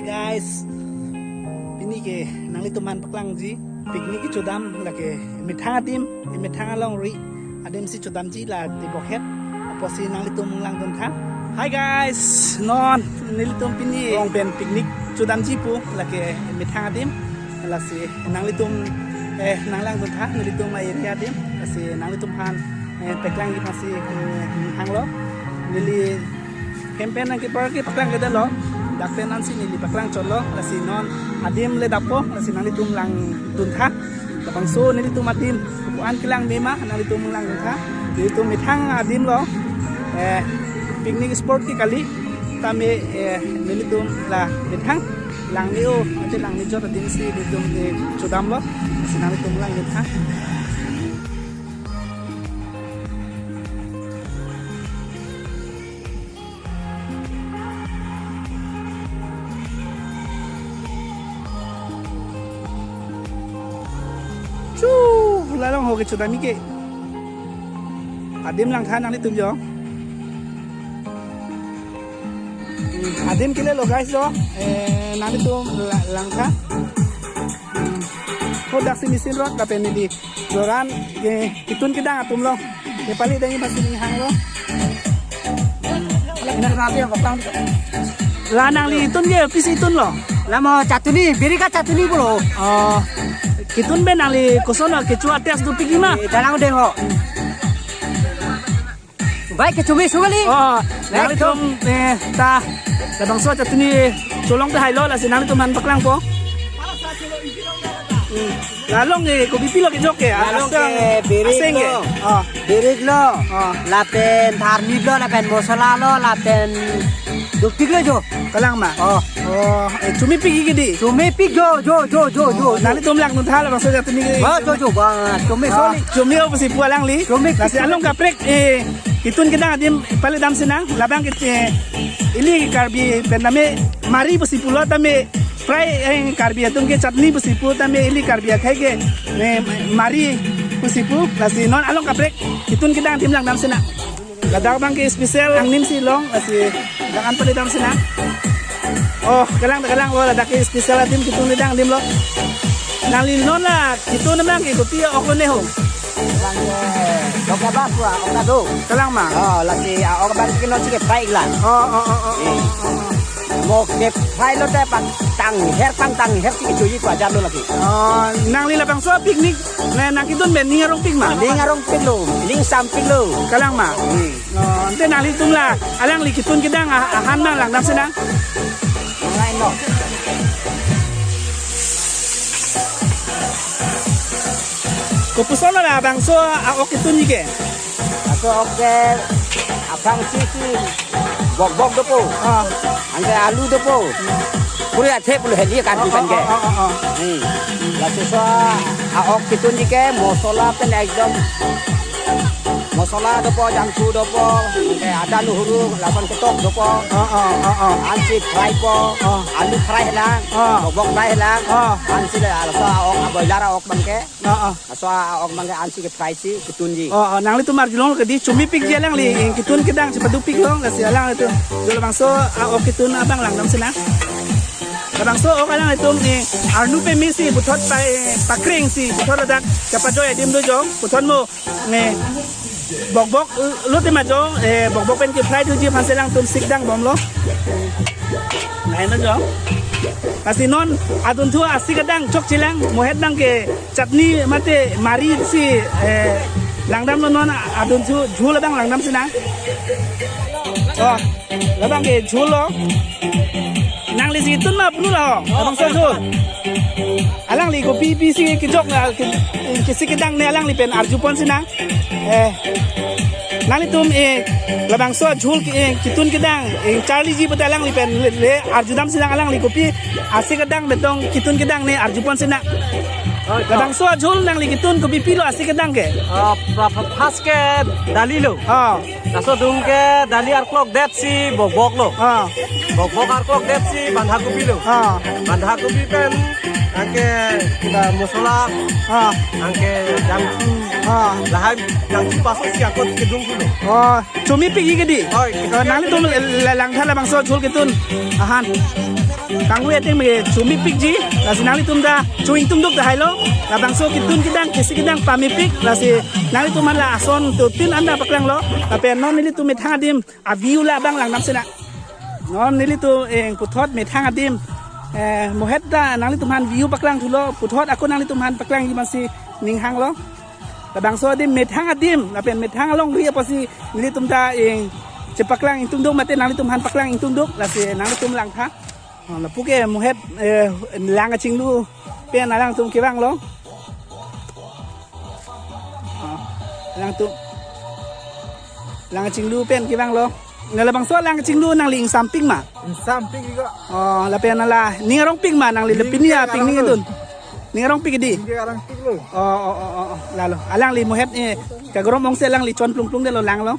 guys, ini ke nang lituman paklang ji piknik ki chodam lake mithang adim mithang along ri adim si chodam ji la ti bokhet aposi nang litum lang don tha. Hi guys, non nilitum pini ong pen piknik chodam ji pu lake mithang adim la si nang litum nang lang don tha nilitum area adim la si nang litum han teklang ki pasi hang lo lili campaign nang ki par ki paklang ke lo dakte nan si nili paklang cholo la si non adim le dapo la si nang litum lang dun tha la bangso nili tum adim puan kilang mema nang litum lang dun tha litum mithang adim lo picnic sport ki kali tame nili tum la mithang lang niu ate lang ni jot adim si litum de chodam lo si nang litum lang dun tha. Lalong ho ke chodami ke adim lang than nang litum jo adim kile lo guys lo nang litum lang tha ho dak si misin rot ka pen di joran ke kitun kidang atum lo ke pali dai pasi ning hang lo ina rapi ko tang lanang li itun ge pisi itun lo lama catuni biri ka catuni bro kitun ben ali kosono ke chua tes du pigima dalang dengo baik ke cumi sumali nang litum ta la bangso catuni cholong te hailo la sinang litum han paklang po lalong ko bipilo ke joke lalong ke birig lo lapen tharmik lo lapen mosala lo lapen dupik lo jo kalang ma cumi pigi gidi cumi pig jo nang litum lang nun thala bangso catuni jo ba cumi soli cumi o si pualang li la si along ka prek kitun kita adim pale dam sinang labang kit ili karbi bename mari busi pulo tame fry karbi atun ke chutney busi pu tame ili karbi khai ke mari busi pu la si non along ka prek kitun kita adim lang dam sinang ladak bang ke special ang nim si long la si dakan pale dam sinang kalang ladak ke special adim kitun lidang dim lo nang li non la kitun namang ke kopi okon ne ho oka baswa oka do kalang ma lagi oka ban kino chike pai la mo ke pai lo te tang her chike chuji kwa jam lo lagi nang lila bang so picnic na nakitun ben ningarong pig ma ningarong pig lo ning samping lo kalang ma ante nang litum la alang likitun kidang ahan nang lang dam senang ngai no Kupusono la bang so okitun nige. Ako oke abang sisi bok dopo. Angge alu dopo. Puri athe pulu heli kan bukan ke. La so okitun nige mosola pen ekdom mosola dopo jangsu dopo ada luhuru lapan ketok dopo ansi fry po alu fry lang bok fry lang ansi le alsa ok aboilara ok bangke aswa ok bangke ansi ke fry si ketunji nang li tu marjulong ke di cumi pig jelang li kitun kedang sepadu pig long kasi alang itu dulu bangso ok kitun abang lang dam senang bangso ok alang itu ni arnu pe misi butot pakring si butot adak kapadoy dim do jong butot mo ne bok lu ti ma jo bok pen ki fry tu ji phan selang tum sikdang bom lo nai na jo kasi non adun thu asikadang chok chilang mohet dang ke chutney mate mari si langdam lo non adun thu jhul dang langdam sina labang ke jhul lo nang li si tun ma pnu lo abang so jhul alang li ko pi si ki jok na ki sikdang ne alang li pen arjupon sina nang litum labang so jhul kitun kidang charlie ji batalang li pen le arjudam sinang alang li kopi asikadang betong kitun kidang ne arjupon sina kadang so jul nang ligitun ko bipilo asik kadang ke Pas ke dali lo. Naso dung ke dali ar klok det si bok lo. Bok ar klok det si bandha kopi lo. Bandha kopi pen angke kita musola. Angke jangku. Lahai jangku pas si akot ke dung lo. cumi pigi gedi nang litum lang thala bang so jul kitun ahan kang we ting me cumi pig ji la si nang litum da cuing tum duk da hailo la bang so kitun kidang kisi kidang pami pig la si nang litum man la ason tu tin anda paklang lo tapi non ni litum met hadim aviu la bang lang nam sena non ni litum eng puthot met hadim mohet da nang litum han view paklang thulo puthot aku nang litum han paklang ji man si ning hang lo kadang so adim met hang adim la pen met hang long ria pasi ni tum da eng cepaklang ing tum duk mate nang tum han paklang ing tum duk la si nang tum lang tha la puke mohet lang a ching lu pen lang tum ki bang lo lang a ching lu pen ki bang lo ngala bang so lang a ching lu nang ling samping ma Samping juga. la pen la ni ngarong ping ma nang li lepinia ping ni ngadun ni ngarong ping di Dia orang tik lo. lalu alang li mohet kagrom ong se lang li chon plung plung de lo lang lo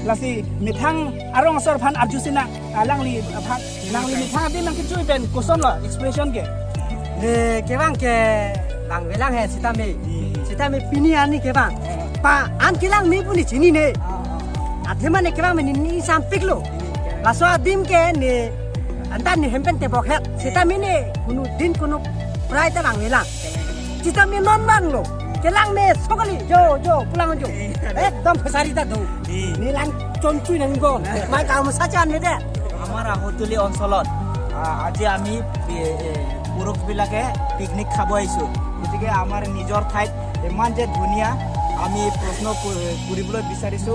lasi mithang arong asor phan arjusina alang li phak nang li mithang din nang kichui pen kuson lo expression ke ke bang ke lang velang he sitame pini ani ke bang pa an kilang ni puni chini ne adhema ne ke bang ni sampik lo laso adim ke ne antan ni hempen te bokhet sitame ne kunu din kunu prai ta lang velang sitame non man lo kelang ne sokali jo pulang jo dom phasari ta do ni lang চঞ্চুই নামিব মাই কাম সাচা আনে দে আমার আহতুলি অঞ্চলত আজি আমি পুৰুষবিলাকে পিকনিক খাব আহিছো গতিকে আমাৰ নিজৰ ঠাইত ইমান যে ধুনীয়া আমি প্ৰশ্ন কৰিবলৈ বিচাৰিছো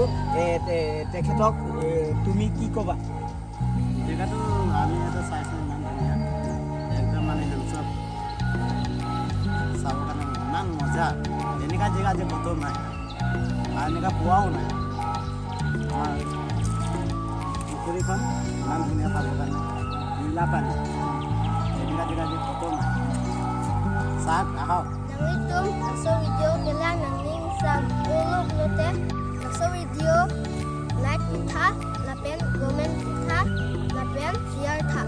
তেখেতক তুমি কি ক'বা জেগাটো আমি এটা চাইছো ইমান ধুনীয়া একদম মানে চব চাবৰ কাৰণে ইমান মজা এনেকুৱা জেগা যে বতৰ নাই আৰু এনেকুৱা পোৱাও নাই পুখুৰীখন ইমান ধুনীয়া চাবৰ কাৰণে নীলা পানী এনেকুৱা জেগা যে বতৰ নাই চাওক আহক Nang itum nasa video kila nanging sa ulog lote nasa video like tha lapen comment tha lapen share tha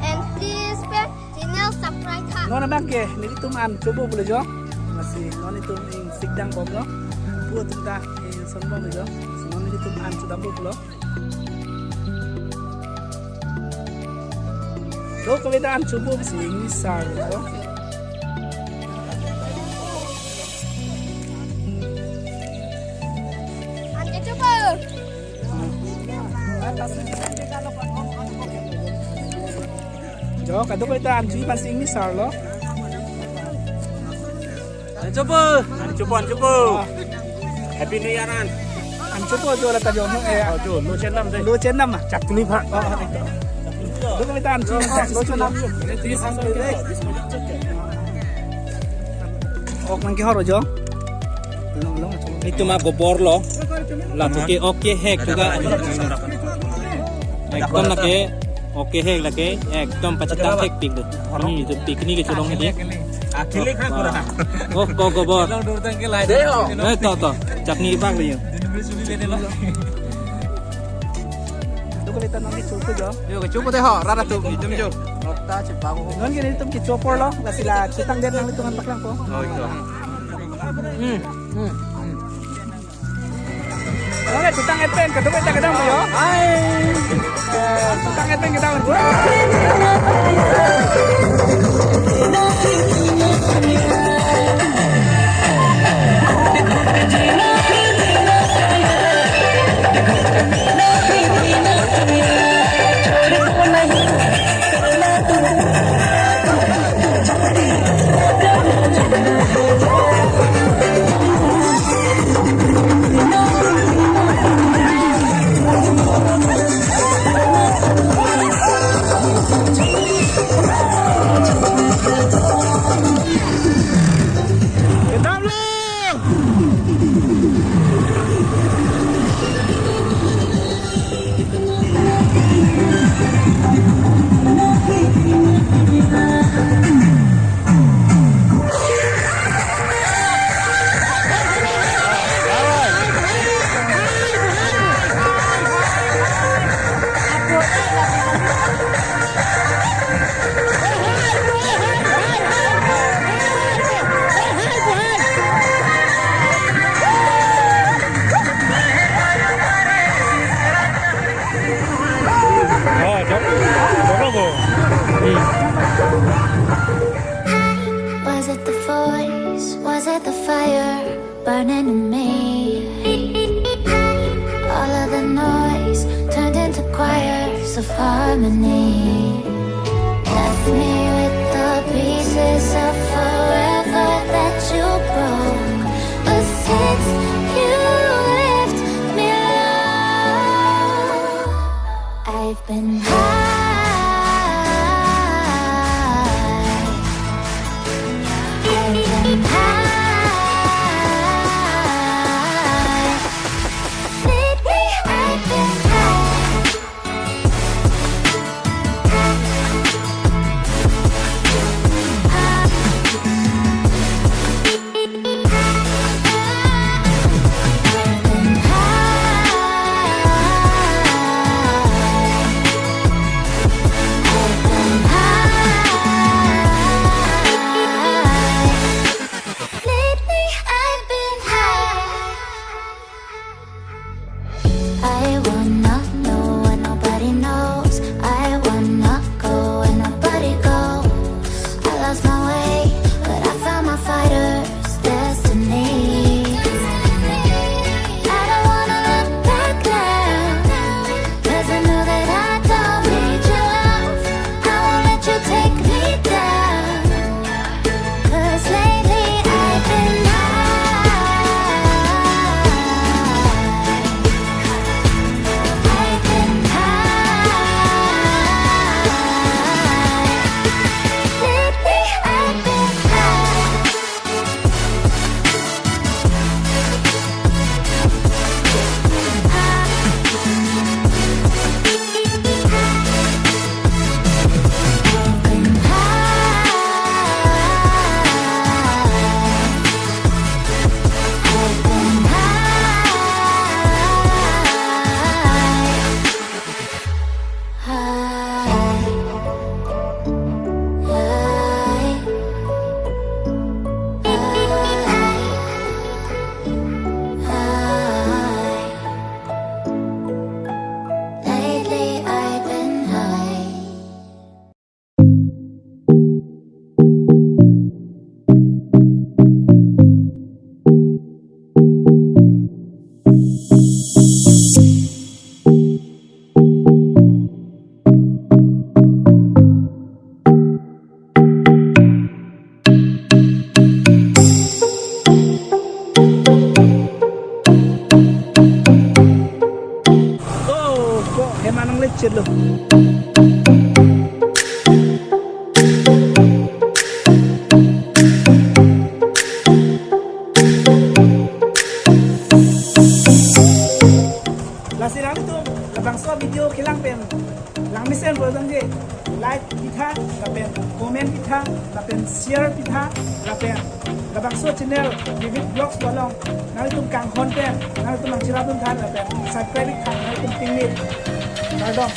and please pen channel subscribe tha non bang ke ni tum an coba boleh jo masih non itu ing sigdang bom lo pu tum ta son bom jo non ni tum an sudah bom lo lo kami an coba sih ini sar lo Jo, kadok kita anji pasing ni sar lo. coba happy new year an An coba jo la ta jo no jo lo chen nam dai lo chen nam chak tu ni pha. Dok kita anji lo chen nam. Ok nang ki horo jo. itu mah bobor lo lah oke hek juga kon nake oke hek lagi ekdom pacetang tek pik deh ini itu piknik itu dong ini Akhirnya kan kurang. oh go bor Long dur tang ke lai. to chapni pak nih Dinamil sudi le lo. Itu ko litan nang kicho ko jo. yo ke cupo teh ho rara tu jum jum Non gini itum kicho por lo, la sila kitang din nang litungan paklang ko. oh itu Oke, kitang epen kedua kita kedang yo. Hai. Kitang epen kedang. Was it the voice? Was it the fire burning in me? All of the noise turned into choirs of harmony. Left me with the pieces of forever that you broke. But since you left me alone, I've been high. I wanna know what nobody knows. I wanna go where nobody goes. I lost my way, but I found my fighter's destiny. I don't wanna look back now, 'cause I know that I don't need your love. I won't let you take me down, 'cause lately I've been lately I've been high. Oh, kok hemanang lecet lo. pasti lang itu labang so video kilang pen lang misen bolong je like kita lapen comment kita lapen share kita lapen labang so channel Vivid Vlogs bolong nang itu kang konten nang itu mang cirapun kan lapen subscribe kan nang itu pingin Pardon